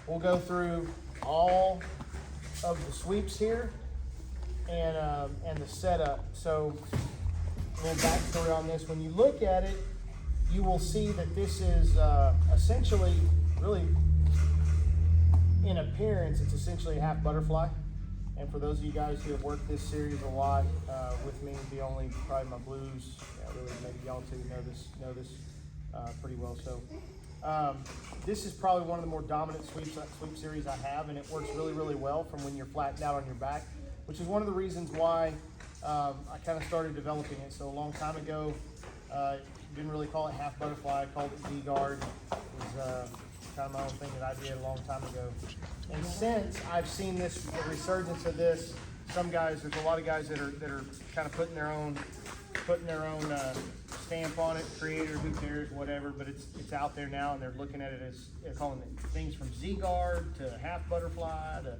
we'll go through all of the sweeps here and the setup. So a little backstory on this. When you look at it, you will see that this is essentially, really, in appearance, it's essentially a half butterfly. And for those of you guys who have worked this series a lot with me, the only probably my blues, really maybe y'all too know this pretty well. So this is probably one of the more dominant sweep series I have, and it works really, really well from when you're flattened out on your back, which is one of the reasons why I kind of started developing it. So a long time ago, didn't really call it half butterfly, I called it V-guard. It was kind of my own thing that I did a long time ago. And since I've seen this, the resurgence of this, some guys, there's a lot of guys that are kind of putting their own stamp on it, creator, who cares, whatever, but it's out there now, and they're looking at it as calling it things from Z-guard to half butterfly to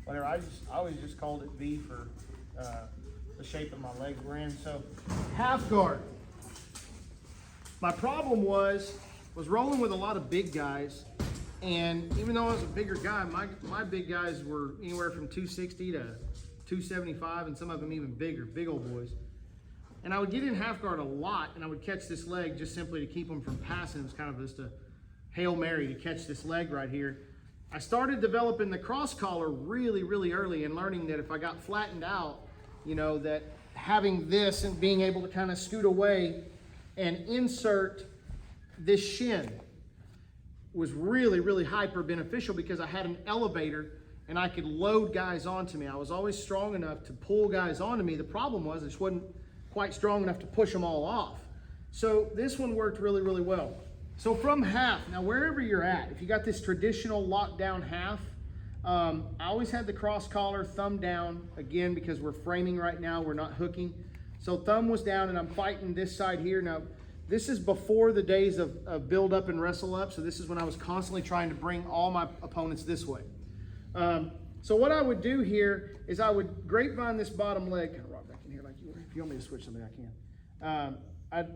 whatever. I always just called it V for the shape of my legs were in. So half guard. My problem was rolling with a lot of big guys, and even though I was a bigger guy, my big guys were anywhere from 260 to 275, and some of them even bigger, big old boys. And I would get in half guard a lot, and I would catch this leg just simply to keep them from passing. It was kind of just a Hail Mary to catch this leg right here. I started developing the cross collar really, really early and learning that if I got flattened out, you know, that having this and being able to kind of scoot away and insert this shin was really, really hyper beneficial because I had an elevator and I could load guys onto me. I was always strong enough to pull guys onto me. The problem was I just wasn't quite strong enough to push them all off. So this one worked really, really well. So from half, now wherever you're at, if you got this traditional lockdown half, I always had the cross collar thumb down, again, because we're framing right now, we're not hooking. So thumb was down and I'm fighting this side here. Now, this is before the days of build up and wrestle up. So this is when I was constantly trying to bring all my opponents this way. So what I would do here is I would grapevine this bottom leg, kind of rock back in here like you were. If you want me to switch something, I can.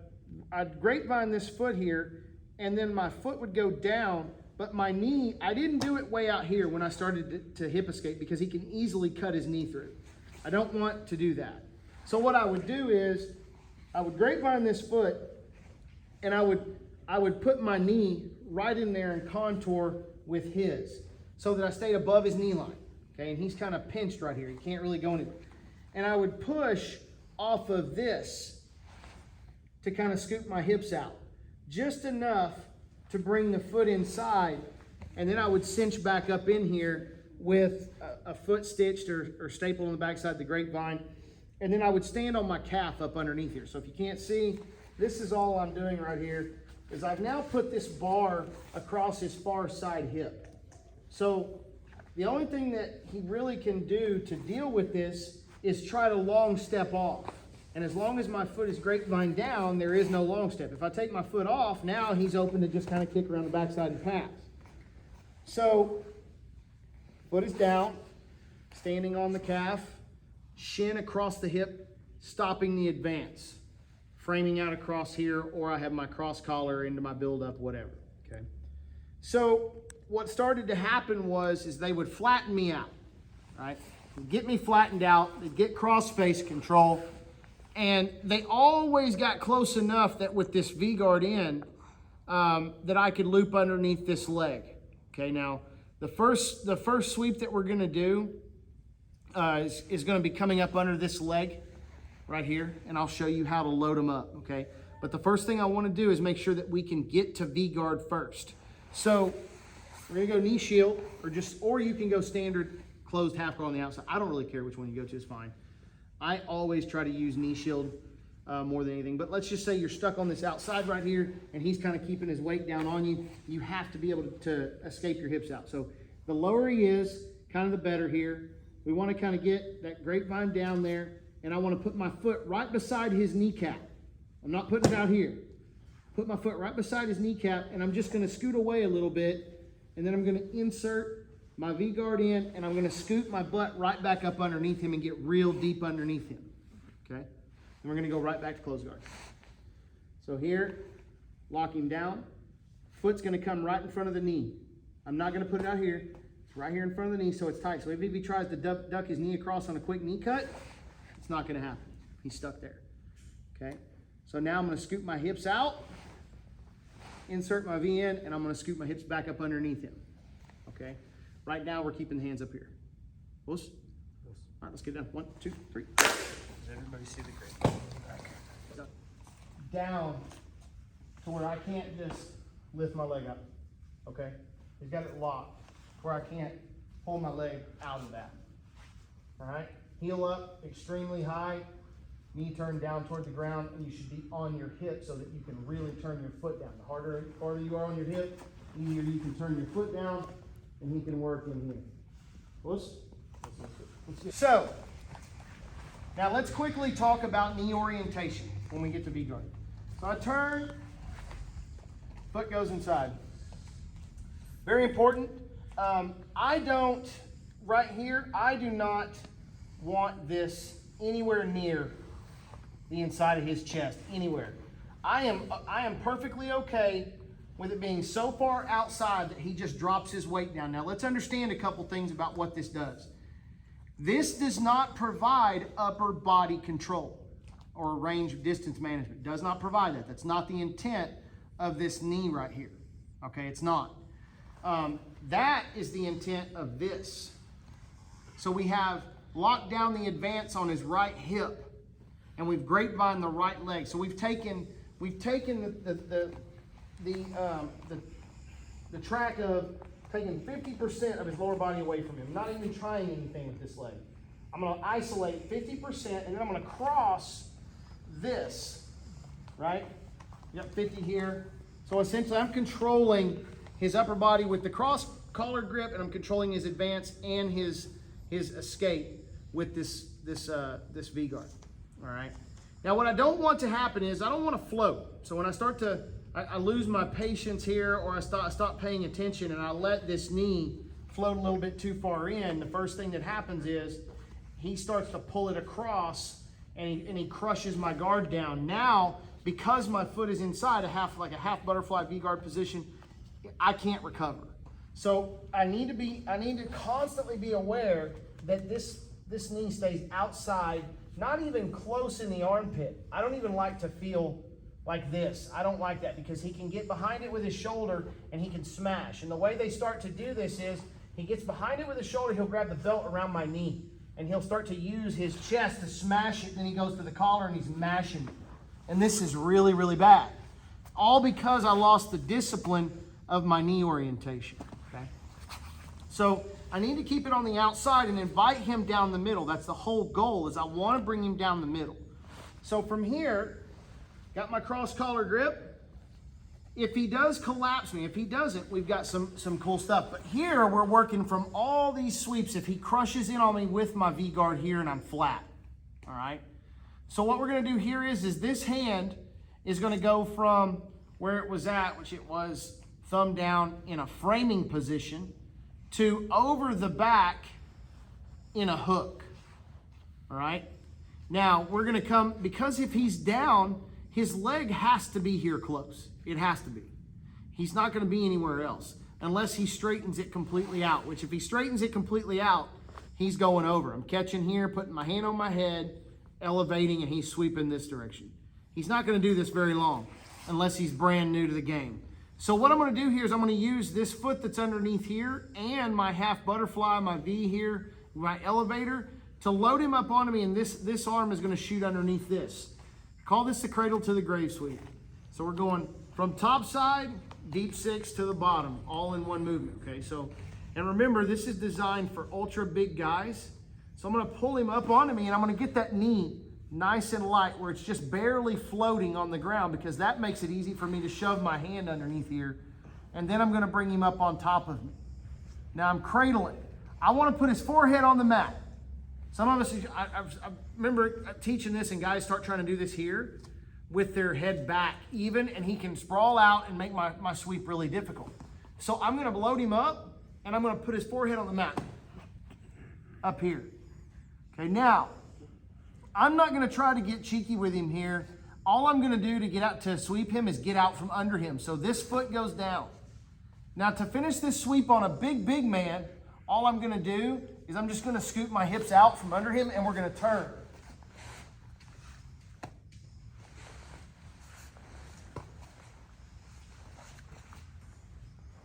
I'd grapevine this foot here, and then my foot would go down, but my knee, I didn't do it way out here when I started to hip escape because he can easily cut his knee through. I don't want to do that. So what I would do is I would grapevine this foot, and I would put my knee right in there and contour with his so that I stayed above his knee line. Okay, and he's kind of pinched right here. He can't really go anywhere. And I would push off of this to kind of scoop my hips out. Just enough to bring the foot inside, and then I would cinch back up in here with a foot stitched or staple on the backside of the grapevine, and then I would stand on my calf up underneath here. So if you can't see, this is all I'm doing right here, is I've now put this bar across his far side hip. So the only thing that he really can do to deal with this is try to long step off. And as long as my foot is grapevine down, there is no long step. If I take my foot off, now he's open to just kind of kick around the backside and pass. So, foot is down, standing on the calf, shin across the hip, stopping the advance, framing out across here, or I have my cross collar into my build up, whatever, okay? So, what started to happen is they would flatten me out, right? Get me flattened out, they'd get cross face control, and they always got close enough that with this V-guard in, that I could loop underneath this leg. Okay, now the first sweep that we're gonna do is gonna be coming up under this leg right here, and I'll show you how to load them up, okay? But the first thing I wanna do is make sure that we can get to V-guard first. So we're gonna go knee shield, or you can go standard closed half guard on the outside. I don't really care which one you go to, it's fine. I always try to use knee shield more than anything, but let's just say you're stuck on this outside right here and he's kind of keeping his weight down on you. You have to be able to escape your hips out. So the lower he is, kind of the better here. We want to kind of get that grapevine down there, and I want to put my foot right beside his kneecap. I'm not putting it out here. Put my foot right beside his kneecap, and I'm just going to scoot away a little bit, and then I'm going to insert my V-guard in, and I'm gonna scoot my butt right back up underneath him and get real deep underneath him, okay? And we're gonna go right back to close guard. So here, lock him down. Foot's gonna come right in front of the knee. I'm not gonna put it out here. It's right here in front of the knee, so it's tight. So if he tries to duck his knee across on a quick knee cut, it's not gonna happen. He's stuck there, okay? So now I'm gonna scoop my hips out, insert my V in, and I'm gonna scoop my hips back up underneath him, okay? Right now, we're keeping the hands up here. All right, let's get down. 1, 2, 3. Does everybody see the grip? Down to where I can't just lift my leg up, okay? He's got it locked where I can't pull my leg out of that, all right? Heel up extremely high, knee turned down toward the ground, and you should be on your hip so that you can really turn your foot down. The harder you are on your hip, the easier you can turn your foot down, and he can work in here. So, now let's quickly talk about knee orientation when we get to V-guard. So I turn, foot goes inside. Very important. Right here, I do not want this anywhere near the inside of his chest, anywhere. I am perfectly okay with it being so far outside that he just drops his weight down. Now let's understand a couple things about what this does. This does not provide upper body control or range of distance management. It does not provide that. That's not the intent of this knee right here. Okay, it's not. That is the intent of this. So we have locked down the advance on his right hip, and we've grapevined the right leg. So we've taken the track of taking 50% of his lower body away from him, not even trying anything with this leg. I'm going to isolate 50%, and then I'm going to cross this, right? You got 50 here. So essentially, I'm controlling his upper body with the cross collar grip, and I'm controlling his advance and his escape with this V-guard. All right. Now, what I don't want to happen is I don't want to float. So when I start to I lose my patience here, or I stop paying attention, and I let this knee float a little bit too far in, the first thing that happens is he starts to pull it across, and he crushes my guard down. Now, because my foot is inside like a half butterfly V-guard position, I can't recover. So I need to constantly be aware that this knee stays outside, not even close in the armpit. I don't even like to feel like this. I don't like that, because he can get behind it with his shoulder and he can smash. And the way they start to do this is he gets behind it with his shoulder, he'll grab the belt around my knee, and he'll start to use his chest to smash it. Then he goes to the collar and he's mashing it. And this is really, really bad. All because I lost the discipline of my knee orientation. Okay? So I need to keep it on the outside and invite him down the middle. That's the whole goal, is I want to bring him down the middle. So from here, got my cross collar grip. If he does collapse me, if he doesn't, we've got some cool stuff. But here we're working from all these sweeps. If he crushes in on me with my V-guard here and I'm flat, all right? So what we're gonna do here is this hand is gonna go from where it was at, which it was thumb down in a framing position, to over the back in a hook, all right? Now we're gonna come, because if he's down, his leg has to be here close. It has to be. He's not going to be anywhere else unless he straightens it completely out, which if he straightens it completely out, he's going over. I'm catching here, putting my hand on my head, elevating, and he's sweeping this direction. He's not going to do this very long unless he's brand new to the game. So what I'm going to do here is I'm going to use this foot that's underneath here and my half butterfly, my V here, my elevator, to load him up onto me, and this arm is going to shoot underneath this. Call this the cradle to the grave sweep. So we're going from top side, deep six to the bottom, all in one movement, okay? So, and remember, this is designed for ultra big guys. So I'm gonna pull him up onto me, and I'm gonna get that knee nice and light where it's just barely floating on the ground, because that makes it easy for me to shove my hand underneath here. And then I'm gonna bring him up on top of me. Now I'm cradling. I wanna put his forehead on the mat. Some of us, I remember teaching this, and guys start trying to do this here with their head back even, and he can sprawl out and make my sweep really difficult. So I'm gonna load him up, and I'm gonna put his forehead on the mat up here. Okay, now, I'm not gonna try to get cheeky with him here. All I'm gonna do to get out to sweep him is get out from under him. So this foot goes down. Now to finish this sweep on a big man, all I'm gonna do is I'm just gonna scoot my hips out from under him and we're gonna turn.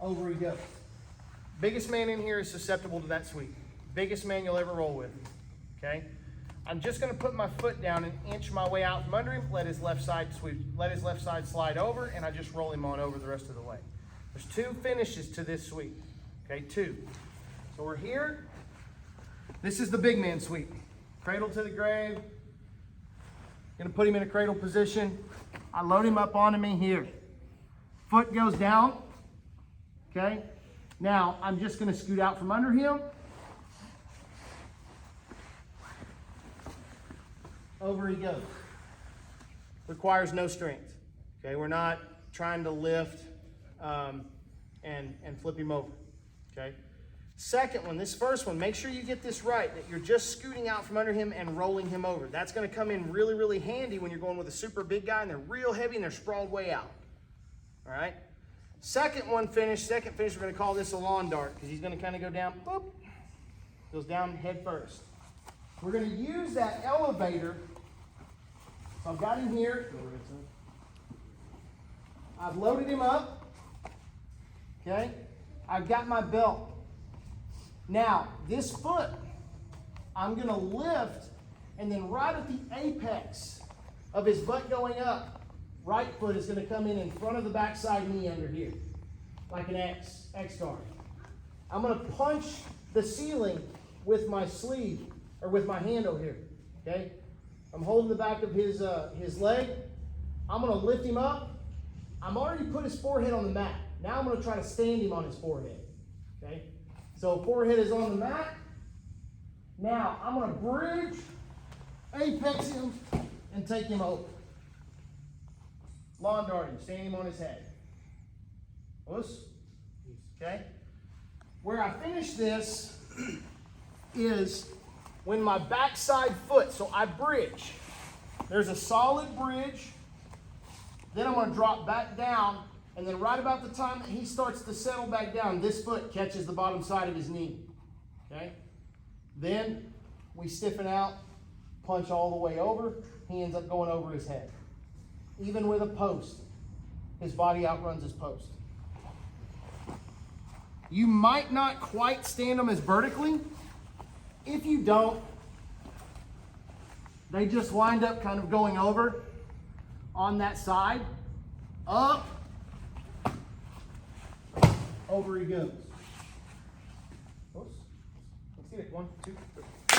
Over he goes. Biggest man in here is susceptible to that sweep. Biggest man you'll ever roll with, okay? I'm just gonna put my foot down and inch my way out from under him, let his left side sweep, let his left side slide over, and I just roll him on over the rest of the way. There's 2 finishes to this sweep, okay, 2. So we're here. This is the big man sweep. Cradle to the grave. Gonna put him in a cradle position. I load him up onto me here. Foot goes down, okay? Now, I'm just gonna scoot out from under him. Over he goes. Requires no strength, okay? We're not trying to lift and flip him over, okay? Second one, this first one, make sure you get this right, that you're just scooting out from under him and rolling him over. That's gonna come in really handy when you're going with a super big guy and they're real heavy and they're sprawled way out, all right? Second finish, we're gonna call this a lawn dart because he's gonna kind of go down, boop, goes down head first. We're gonna use that elevator. So I've got him here. I've loaded him up, okay? I've got my belt. Now, this foot, I'm gonna lift, and then right at the apex of his butt going up, right foot is gonna come in front of the backside knee under here, like an X guard. I'm gonna punch the ceiling with my sleeve, or with my hand over here, okay? I'm holding the back of his leg. I'm gonna lift him up. I'm already put his forehead on the mat. Now I'm gonna try to stand him on his forehead, okay? So forehead is on the mat. Now I'm gonna bridge, apex him, and take him over. Lawn dart him, stand him on his head. Okay? Where I finish this is when my backside foot, so I bridge. There's a solid bridge. Then I'm gonna drop back down, and then right about the time that he starts to settle back down, this foot catches the bottom side of his knee, okay? Then we stiffen out, punch all the way over. He ends up going over his head. Even with a post, his body outruns his post. You might not quite stand them as vertically. If you don't, they just wind up kind of going over on that side, up, over he goes. Oops. Let's get it. 1, 2, 3.